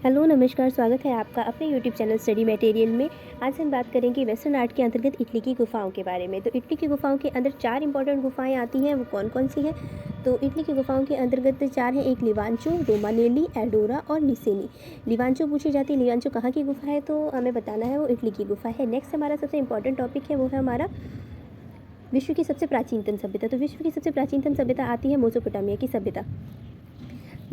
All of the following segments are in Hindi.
हेलो नमस्कार, स्वागत है आपका अपने यूट्यूब चैनल स्टडी मटेरियल में। आज हम बात करेंगे वेस्टर्न आर्ट के अंतर्गत इटली की गुफाओं के बारे में। तो इटली की गुफाओं के अंदर 4 इंपॉर्टेंट गुफाएं आती हैं, वो कौन कौन सी हैं? तो इटली की गुफाओं के अंतर्गत 4 हैं। एक लिवांचो, रोमानेली, एडोरा और निसेनी। लिवांचो पूछी जाती है, लिवांचो कहाँ की गुफा है? तो हमें बताना है वो इटली की गुफा है। नेक्स्ट हमारा सबसे इंपॉर्टेंट टॉपिक है, वो है हमारा विश्व की सबसे प्राचीनतम सभ्यता। तो विश्व की सबसे प्राचीनतम सभ्यता आती है मेसोपोटामिया की सभ्यता।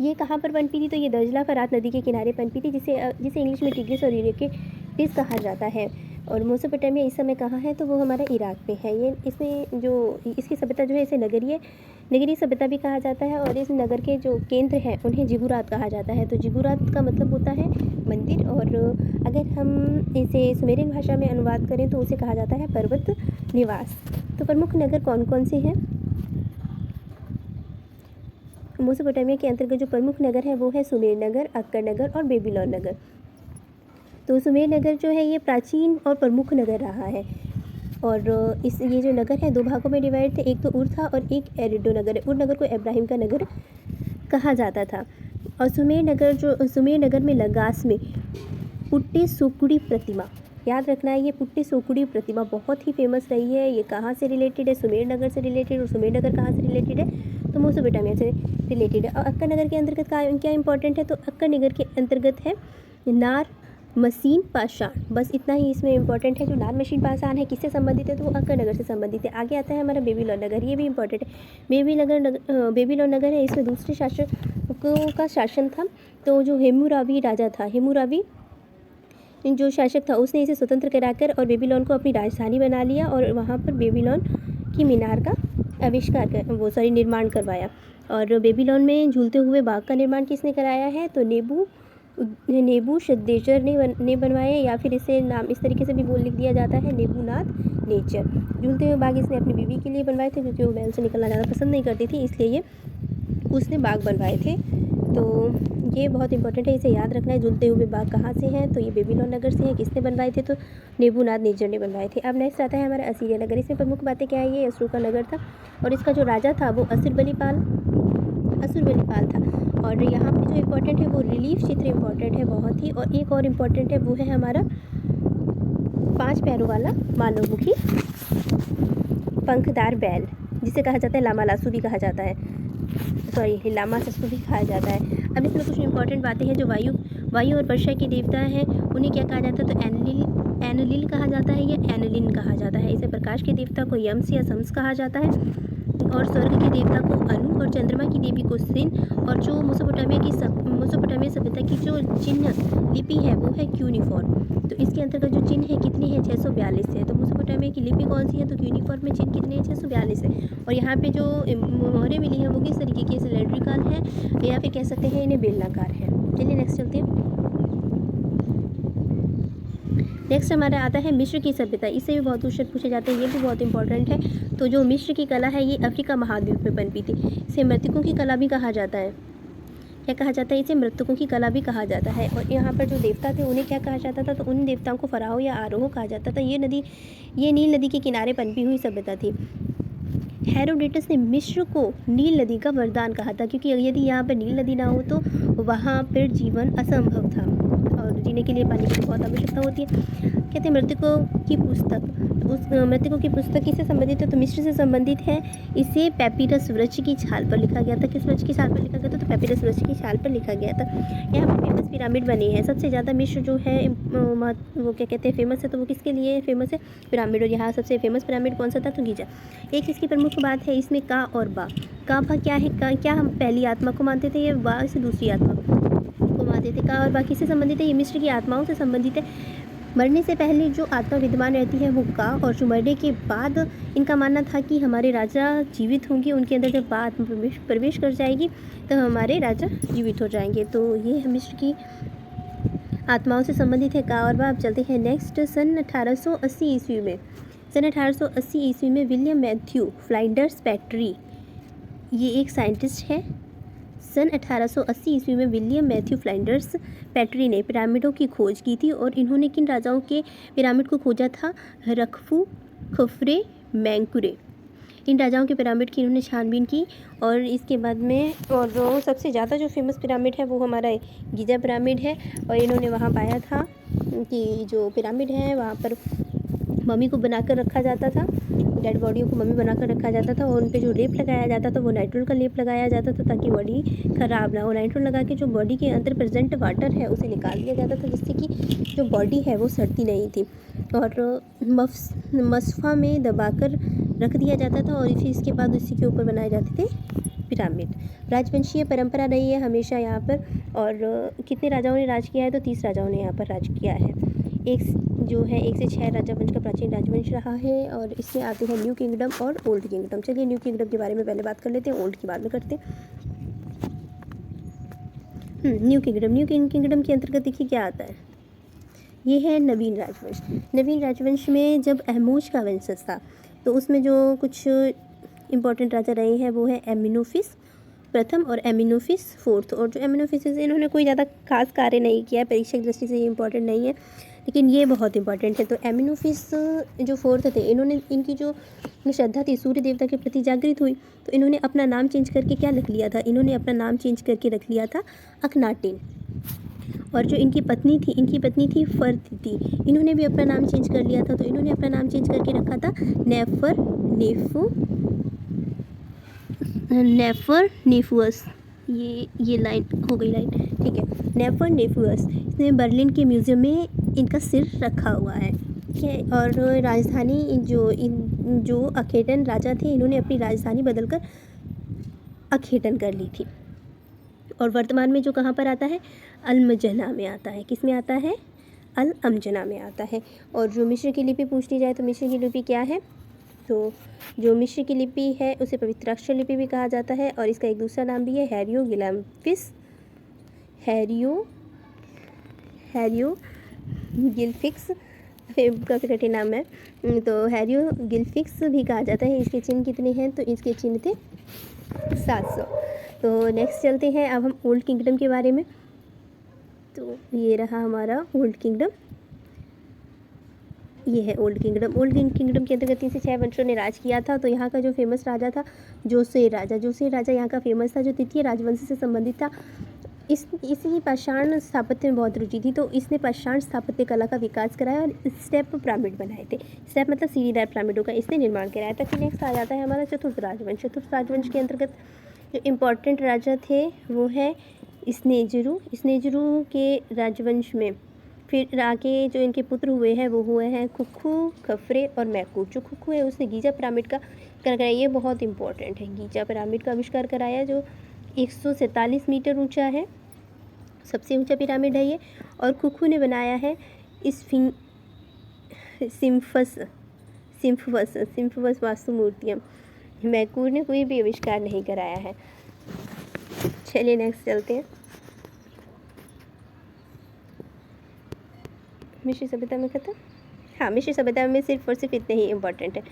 ये कहाँ पर पनपी थी? तो ये दजला फरात नदी के किनारे पनपी थी, जिसे इंग्लिश में टिग्रिस और यूफ्रेटिस कहा जाता है। और मेसोपोटामिया इस समय कहाँ है? तो वो हमारा इराक में है। ये इसमें जो इसकी सभ्यता जो है, इसे नगरीय सभ्यता भी कहा जाता है। और इस नगर के जो केंद्र हैं उन्हें जिगुरात कहा जाता है। तो जिगुरात का मतलब होता है मंदिर, और अगर हम इसे सुमेरियन भाषा में अनुवाद करें तो उसे कहा जाता है पर्वत निवास। तो प्रमुख नगर कौन कौन से हैं? मेसोपोटामिया के अंतर्गत जो प्रमुख नगर है वो है सुमेर नगर, अक्कर नगर और बेबीलोन नगर। तो सुमेर नगर जो है ये प्राचीन और प्रमुख नगर रहा है। और ये जो नगर है 2 भागों में डिवाइड थे। एक तो उर था और एक एरिडो नगर है। उर नगर को इब्राहिम का नगर कहा जाता था। और सुमेर नगर में लगास में पुट्टे सोकुड़ी प्रतिमा, याद रखना है, ये पुट्टे सोकुड़ी प्रतिमा बहुत ही फेमस रही है। ये कहाँ से रिलेटेड है? सुमेर नगर से रिलेटेड। और सुमेर नगर कहाँ से रिलेटेड है? तो मेसोपोटामिया से रिलेटेड है। और अक्कर नगर के अंतर्गत क्या इंपॉर्टेंट है? तो अक्कर नगर के अंतर्गत है नार मशीन पाषाण। बस इतना ही इसमें इंपॉर्टेंट है। जो नार मशीन पाषाण है किससे संबंधित है? तो वो अक्कर नगर से संबंधित है। आगे आता है हमारा बेबीलोन नगर, ये भी इंपॉर्टेंट है। बेबीलोन नगर है, इसमें दूसरे शासकों का शासन था। तो जो हेमुराबी राजा था, हेमुराबी जो शासक था, उसने इसे स्वतंत्र कराकर और बेबीलोन को अपनी राजधानी बना लिया। और वहाँ पर बेबीलोन की मीनार का निर्माण करवाया। और बेबीलोन में झूलते हुए बाग का निर्माण किसने कराया है? तो नेबूशदनेस्सर ने बनवाया, या फिर इसे नाम इस तरीके से भी लिख दिया जाता है, नेबूनाद नेचर। झूलते हुए बाग इसने अपनी बीवी के लिए बनवाए थे, क्योंकि वो महल से निकलना ज़्यादा पसंद नहीं करती थी, इसलिए उसने बाग बनवाए थे। तो ये बहुत इंपॉर्टेंट है, इसे याद रखना है। झूलते हुए बाग कहाँ से हैं? तो ये बेबीलोन नगर से है। किसने बनवाए थे? तो नेबूनाद नेचर ने बनवाए थे। अब नेक्स्ट आता है हमारा असीरिया नगर। इसमें प्रमुख बातें क्या है? ये असुर का नगर था, और इसका जो राजा था वो असुरबलिपाल था। और यहाँ पे जो इम्पोर्टेंट है वो रिलीफ चित्र इम्पॉर्टेंट है बहुत ही। और एक और इम्पॉर्टेंट है, वो है हमारा 5 पैरों वाला मानवमुखी पंखदार बैल, जिसे कहा जाता है लामा लासू भी कहा जाता है, लामा सस्सू भी कहा जाता है। अब इसमें कुछ इंपॉर्टेंट बातें हैं। जो वायु और वर्षा के देवता हैं उन्हें क्या कहा जाता है? तो एनलिल कहा जाता है या एनलिन कहा जाता है। इसे प्रकाश के देवता को यम्स या सम्स कहा जाता है, और स्वर्ग के देवता को अनु, और चंद्रमा की देवी को सिन। और जो मेसोपोटामिया सभ्यता की जो चिन्ह लिपि है वो है क्यूनिफॉर्म। तो इसके अंतर्गत जो चिन्ह है कितने हैं? 642 है। तो मेसोपोटामिया की लिपि कौन सी है? तो क्यूनिफॉर्म में चिन्ह कितने हैं? 642 है। और यहाँ पे जो मोहरें मिली हैं वो किस तरीके की सिलेंड्रिकल है, या फिर कह सकते हैं इन्हें बेलनाकार है। चलिए नेक्स्ट चलते हैं। नेक्स्ट हमारा आता है मिस्र की सभ्यता। इससे भी बहुत क्वेश्चन पूछे जाते हैं, ये भी बहुत इंपॉर्टेंट है। तो जो मिस्र की कला है ये अफ्रीका महाद्वीप में पनपी थी। इसे मृतकों की कला भी कहा जाता है। क्या कहा जाता है? इसे मृतकों की कला भी कहा जाता है। और यहाँ पर जो देवता थे उन्हें क्या कहा जाता था? तो उन देवताओं को फराहो या आरोहो कहा जाता था। ये नील नदी के किनारे पनपी हुई सभ्यता थी। हेरोडेटस ने मिस्र को नील नदी का वरदान कहा था, क्योंकि यदि यहाँ पर नील नदी ना हो तो वहाँ पर जीवन असंभव था, और जीने के लिए पानी की बहुत आवश्यकता होती है। कहते हैं मृतकों की पुस्तक। उस मृतकों की पुस्तक किससे संबंधित है? तो मिस्र से संबंधित है। इसे पैपिरस वृक्ष की छाल पर लिखा गया था। किस वृक्ष की छाल पर लिखा गया था? तो पैपिरस वृक्ष की छाल पर लिखा गया था। यहाँ पर फेमस पिरामिड बने हैं। सबसे ज़्यादा मिस्र जो है वो क्या कहते हैं फेमस है, तो वो किसके लिए फेमस है? पिरामिड। और यहाँ सबसे फेमस पिरामिड कौन सा था? तो गीजा। एक इसकी प्रमुख बात है इसमें का और बा। का भा क्या है? क्या हम पहली आत्मा को मानते थे, या बा से दूसरी आत्मा को मानते थे? का और बा किससे संबंधित है? ये मिस्र की आत्माओं से संबंधित है। मरने से पहले जो आत्मा विद्यमान रहती है वो का, और जो मरने के बाद इनका मानना था कि हमारे राजा जीवित होंगे, उनके अंदर जब आत्मा प्रवेश कर जाएगी तो हमारे राजा जीवित हो जाएंगे। तो ये मिस्र की आत्माओं से संबंधित है का और बा। अब चलते हैं नेक्स्ट। सन 1880 ईस्वी में विलियम मैथ्यू फ्लाइंडर्स पैट्री, ये एक साइंटिस्ट है। सन 1880 ईस्वी में विलियम मैथ्यू फ्लाइंडर्स पैट्री ने पिरामिडों की खोज की थी। और इन्होंने किन राजाओं के पिरामिड को खोजा था? रखफू, खफरे, मैंकुरे। इन राजाओं के पिरामिड की इन्होंने छानबीन की और इसके बाद में और जो सबसे ज़्यादा जो फेमस पिरामिड है वो हमारा गीज़ा पिरामिड है। और इन्होंने वहाँ पाया था कि जो पिरामिड है वहाँ पर मम्मी को बनाकर रखा जाता था, डेड बॉडियों को मम्मी बनाकर रखा जाता था और उन पे जो लेप लगाया जाता था वो नाइट्रोल का लेप लगाया जाता था ताकि बॉडी ख़राब ना हो। नाइट्रोल लगा के जो बॉडी के अंदर प्रेजेंट वाटर है उसे निकाल दिया जाता था जिससे कि जो बॉडी है वो सड़ती नहीं थी। और मसफ़ा में दबाकर रख दिया जाता था और फिर इसके बाद उसी के ऊपर बनाए जाते थे पिरामिड। राजवंशीय परंपरा रही है हमेशा यहाँ पर। और कितने राजाओं ने राज किया है, तो 30 राजाओं ने यहाँ पर राज किया है। एक जो है 1 से 6 राजा वंश का प्राचीन राजवंश रहा है। और इसमें आते हैं न्यू किंगडम और ओल्ड किंगडम। चलिए न्यू किंगडम के बारे में पहले बात कर लेते हैं, ओल्ड की बाद में करते हैं। न्यू किंगडम के अंतर्गत देखिए क्या आता है, ये है नवीन राजवंश। नवीन राजवंश में जब अहमोज का वंशज था तो उसमें जो कुछ इम्पोर्टेंट राजा रहे हैं वो है एमिनोफिस प्रथम और एमिनोफिस फोर्थ। और जो एमिनोफिस इन्होंने कोई ज़्यादा खास कार्य नहीं किया है, परीक्षा की दृष्टि से ये इम्पोर्टेंट नहीं है, लेकिन ये बहुत इंपॉर्टेंट है। तो एमिनोफिस जो फोर्थ थे, इन्होंने इनकी जो श्रद्धा थी सूर्य देवता के प्रति जागृत हुई तो इन्होंने अपना नाम चेंज करके क्या रख लिया था, इन्होंने अपना नाम चेंज करके रख लिया था अखनाटिन। और जो इनकी पत्नी थी फर्ती, इन्होंने भी अपना नाम चेंज कर लिया था। तो इन्होंने अपना नाम चेंज करके रखा था नेफर नेफुअस। ये लाइन हो गई लाइन, ठीक है, नेफर नेफुअस। इसने बर्लिन के म्यूज़ियम में इनका सिर रखा हुआ है, ठीक है। और राजधानी जो अखेटन राजा थे, इन्होंने अपनी राजधानी बदलकर अखेटन कर ली थी। और वर्तमान में जो कहाँ पर आता है, अल-मजना में आता है। किस में आता है, अल-अमजना में आता है। और जो मिस्र की लिपि पूछ ली जाए तो मिस्र की लिपि क्या है, तो जो मिस्र की लिपि है उसे पवित्राक्षर लिपि भी कहा जाता है। और इसका एक दूसरा नाम भी है हेरियोगिल्फिक्स, काफ़ी कठिन नाम है, तो हेरियोगिल्फिक्स भी कहा जाता है। इसके चिन्ह कितने हैं, तो इसके चिन्ह थे 700। तो नेक्स्ट चलते हैं अब हम ओल्ड किंगडम के बारे में। तो ये रहा हमारा ओल्ड किंगडम, ये है ओल्ड किंगडम। ओल्ड किंगडम के अंतर्गत 3 से 6 वंशों ने राज किया था। तो यहाँ का जो फेमस राजा था जोसेर राजा यहाँ का फेमस था, जो तृतीय राजवंश से संबंधित था। इसी पाषाण स्थापत्य में बहुत रुचि थी, तो इसने पाषाण स्थापत्य कला का विकास कराया और स्टेप पिरामिड बनाए थे। स्टेप मतलब सीढ़ीदार पिरामिडों का इसने निर्माण कराया था। फिर नेक्स्ट आ जाता है हमारा चतुर्थ राजवंश के अंतर्गत जो इम्पोर्टेंट राजा थे वो है स्नेजरू के राजवंश में फिर आगे जो इनके पुत्र हुए हैं वो हुए हैं खुखू, खफरे और मैकू। जो खुखू है उसने गीजा पिरामिड का कराया, ये बहुत इंपॉर्टेंट है। गीजा पिरामिड का आविष्कार कराया जो 147 मीटर ऊंचा है, सबसे ऊंचा पिरामिड है ये। और खुखू ने बनाया है सिम्फवस वास्तु मूर्तियाँ। मैकूर ने कोई भी आविष्कार नहीं कराया है। चलिए नेक्स्ट चलते हैं। मिस्र सभ्यता में खत्म। हाँ, मिस्र सभ्यता में सिर्फ और सिर्फ इतने ही इम्पोर्टेंट है।